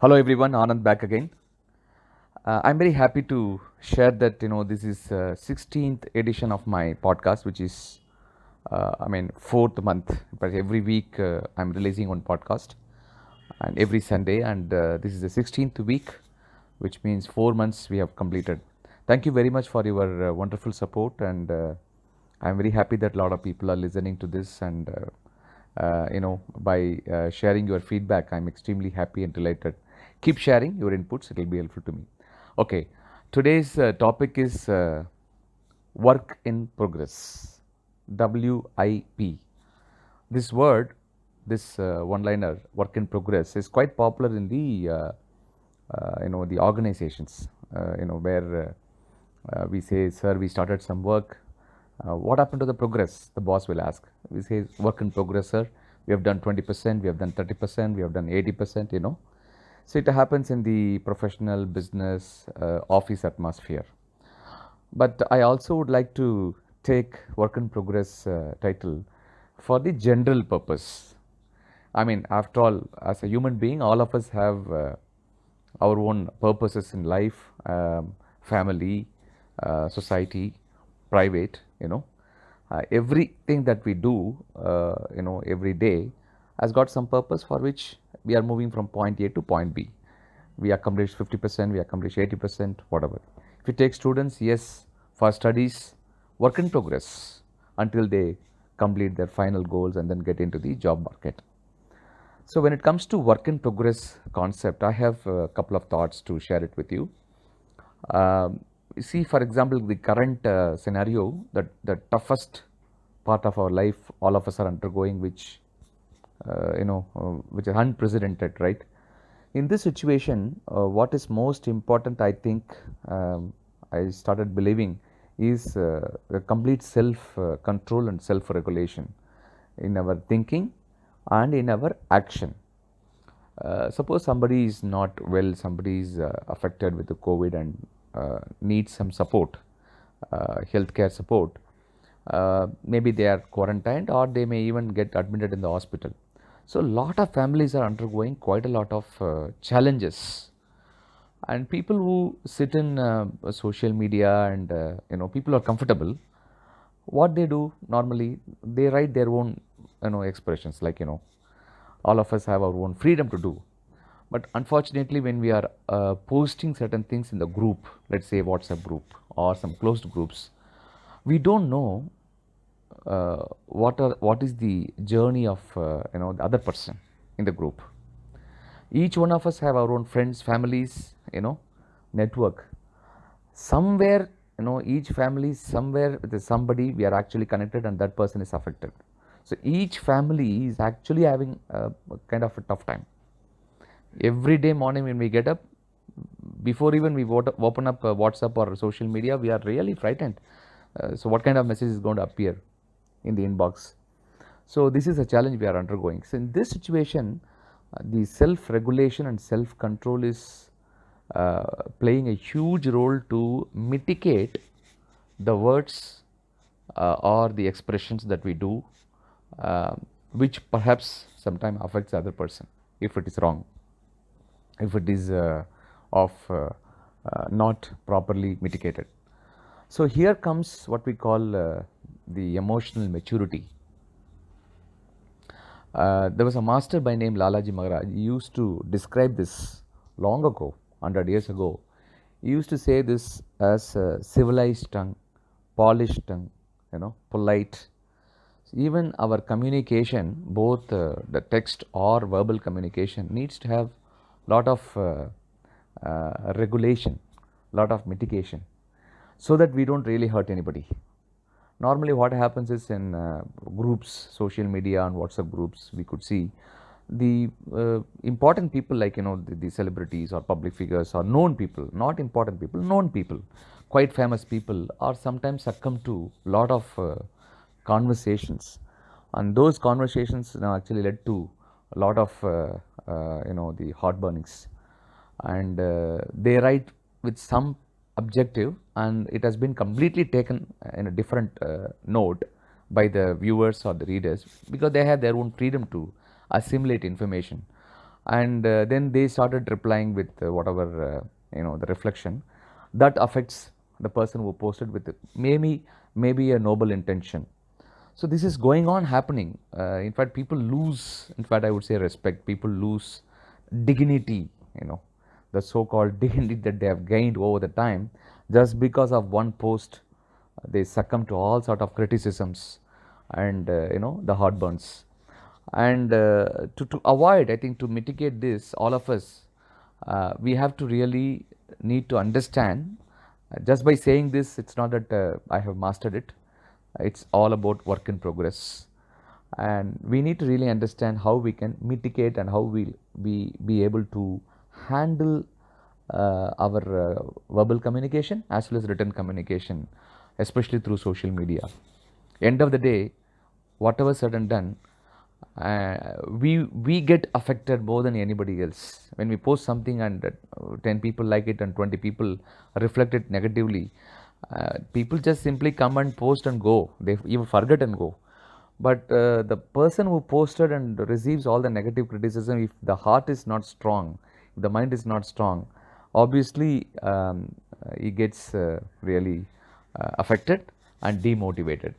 Hello everyone, Anand back again. I'm very happy to share that this is 16th edition of my podcast, which is fourth month. But every week I'm releasing one podcast, and every Sunday, and this is the 16th week, which means 4 months we have completed. Thank you very much for your wonderful support, and I'm very happy that a lot of people are listening to this, and by sharing your feedback, I'm extremely happy and delighted. Keep sharing your inputs; it will be helpful to me. Okay, today's topic is work in progress, WIP. This word, this one-liner, work in progress, is quite popular in the the organizations. Where we say, "Sir, we started some work. What happened to the progress?" The boss will ask. We say, "Work in progress, sir. We have done 20%, we have done 30%, we have done 80%." So it happens in the professional business office atmosphere. But I also would like to take work in progress title for the general purpose. I mean, after all, as a human being, all of us have our own purposes in life, family, society, private, everything that we do, every day has got some purpose for which we are moving from point A to point B. We accomplish 50%, we accomplish 80%, whatever. If you take students, yes, for studies, work in progress until they complete their final goals and then get into the job market. So when it comes to work in progress concept, I have a couple of thoughts to share it with you. See, for example, the current scenario, that the toughest part of our life, all of us are undergoing, which is unprecedented, right? In this situation, what is most important, I think, I started believing, is the complete self control and self regulation in our thinking and in our action. Suppose somebody is not well, somebody is affected with the COVID and needs some support, healthcare support. Maybe they are quarantined or they may even get admitted in the hospital. So, a lot of families are undergoing quite a lot of challenges, and people who sit in social media and people are comfortable. What they do normally, they write their own expressions, like all of us have our own freedom to do. But unfortunately, when we are posting certain things in the group, let's say WhatsApp group or some closed groups, we don't know what is the journey of the other person in the group. Each one of us have our own friends, families, network. Somewhere, each family, somewhere with somebody we are actually connected, and that person is affected. So each family is actually having a kind of a tough time. Every day morning when we get up, before even we open up WhatsApp or social media, we are really frightened. So what kind of message is going to appear in the inbox? So this is a challenge we are undergoing. So in this situation, the self-regulation and self-control is playing a huge role to mitigate the words or the expressions that we do, which perhaps sometimes affects the other person if it is wrong, if it is of not properly mitigated. So here comes what we call the emotional maturity. There was a master by name Lalaji Maharaj. He used to describe this long ago, 100 years ago. He used to say this as a civilized tongue, polished tongue, polite. Even our communication, both the text or verbal communication, needs to have lot of regulation, lot of mitigation, so that we don't really hurt anybody. Normally what happens is in groups, social media and WhatsApp groups, we could see the important people, like the celebrities or public figures or known people, not important people, known people, quite famous people, are sometimes succumb to lot of conversations, and those conversations actually led to a lot of the heart burnings, and they write with some objective, and it has been completely taken in a different note by the viewers or the readers, because they have their own freedom to assimilate information. and then they started replying with whatever the reflection that affects the person who posted with maybe a noble intention. So this is going on happening. In fact, people lose, in fact, I would say respect. People lose dignity, the so-called dignity that they have gained over the time, just because of one post. They succumb to all sort of criticisms and the heartburns. And to avoid, I think, to mitigate this, all of us, we have to really need to understand. Just by saying this, it's not that I have mastered it. It's all about work in progress, and we need to really understand how we can mitigate and how we'll be able to handle our verbal communication as well as written communication, especially through social media. End of the day, whatever said and done, we get affected more than anybody else. When we post something and 10 people like it and 20 people reflect it negatively, people just simply come and post and go. They even forget and go. But the person who posted and receives all the negative criticism, if the heart is not strong, if the mind is not strong, obviously he gets really affected and demotivated.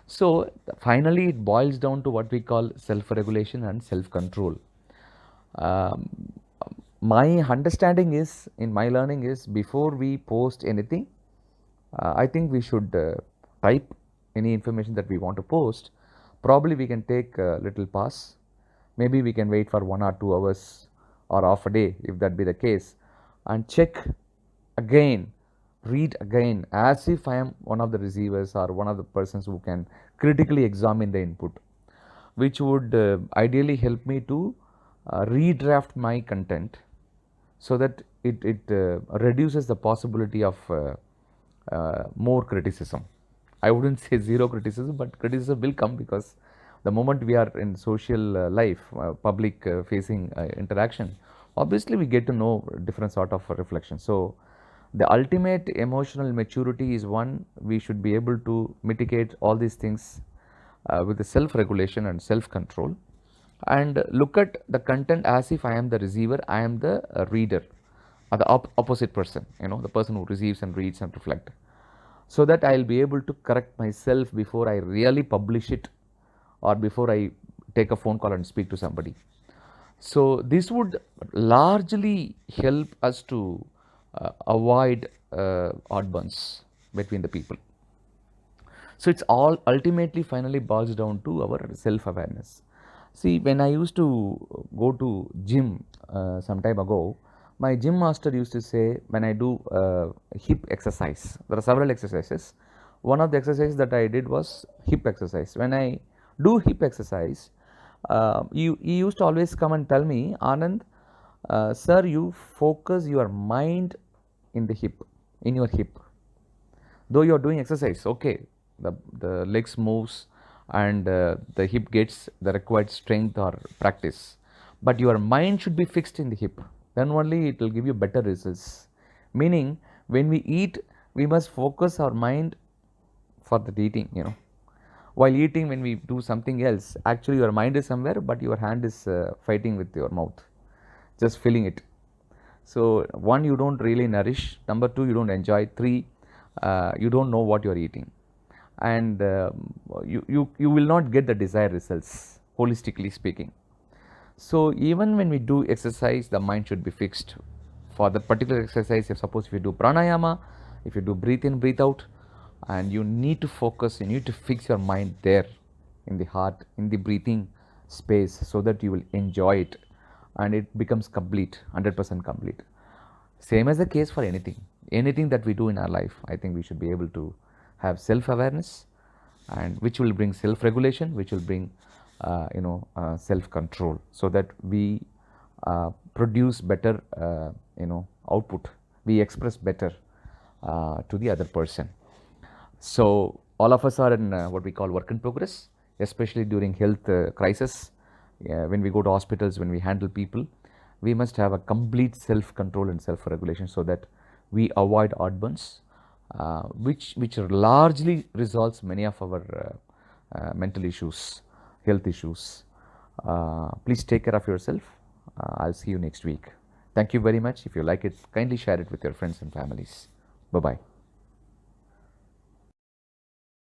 So finally, it boils down to what we call self-regulation and self-control. Um, my understanding is, in my learning is, before we post anything, I think we should type any information that we want to post. Probably we can take a little pause. Maybe we can wait for 1 or 2 hours or half a day, if that be the case, and check again, read again, as if I am one of the receivers or one of the persons who can critically examine the input, which would ideally help me to redraft my content so that it reduces the possibility of more criticism. I wouldn't say zero criticism, but criticism will come, because the moment we are in social life, public facing interaction, obviously we get to know different sort of reflection. So the ultimate emotional maturity is one, we should be able to mitigate all these things with the self-regulation and self-control, and look at the content as if I am the receiver, I am the reader, or the opposite person, the person who receives and reads and reflect, so that I'll be able to correct myself before I really publish it or before I take a phone call and speak to somebody. So this would largely help us to avoid odd buns between the people. So it's all ultimately finally boils down to our self-awareness. See, when I used to go to gym some time ago, my gym master used to say, when I do hip exercise, there are several exercises. One of the exercises that I did was hip exercise. When I do hip exercise, he used to always come and tell me, Anand, sir, you focus your mind in the hip, in your hip. Though you are doing exercise, okay, the legs moves and the hip gets the required strength or practice, but your mind should be fixed in the hip. Then only it will give you better results. Meaning, when we eat, we must focus our mind for the eating. While eating, when we do something else, actually your mind is somewhere, but your hand is fighting with your mouth, just filling it. So one, you don't really nourish. Number two, you don't enjoy. Three, you don't know what you are eating, and you will not get the desired results, holistically speaking. So even when we do exercise, the mind should be fixed. For the particular exercise, if suppose if you do pranayama, if you do breathe in, breathe out, and you need to focus, you need to fix your mind there in the heart, in the breathing space, so that you will enjoy it and it becomes complete, 100% complete. Same as the case for anything that we do in our life. I think we should be able to have self-awareness, and which will bring self-regulation, which will bring self-control, so that we produce better output, we express better to the other person. So all of us are in what we call work in progress, especially during health crisis. When we go to hospitals, when we handle people, we must have a complete self-control and self-regulation, so that we avoid odd burns, which largely resolves many of our mental issues, health issues. Please take care of yourself. I'll see you next week. Thank you very much. If you like it, kindly share it with your friends and families. Bye bye.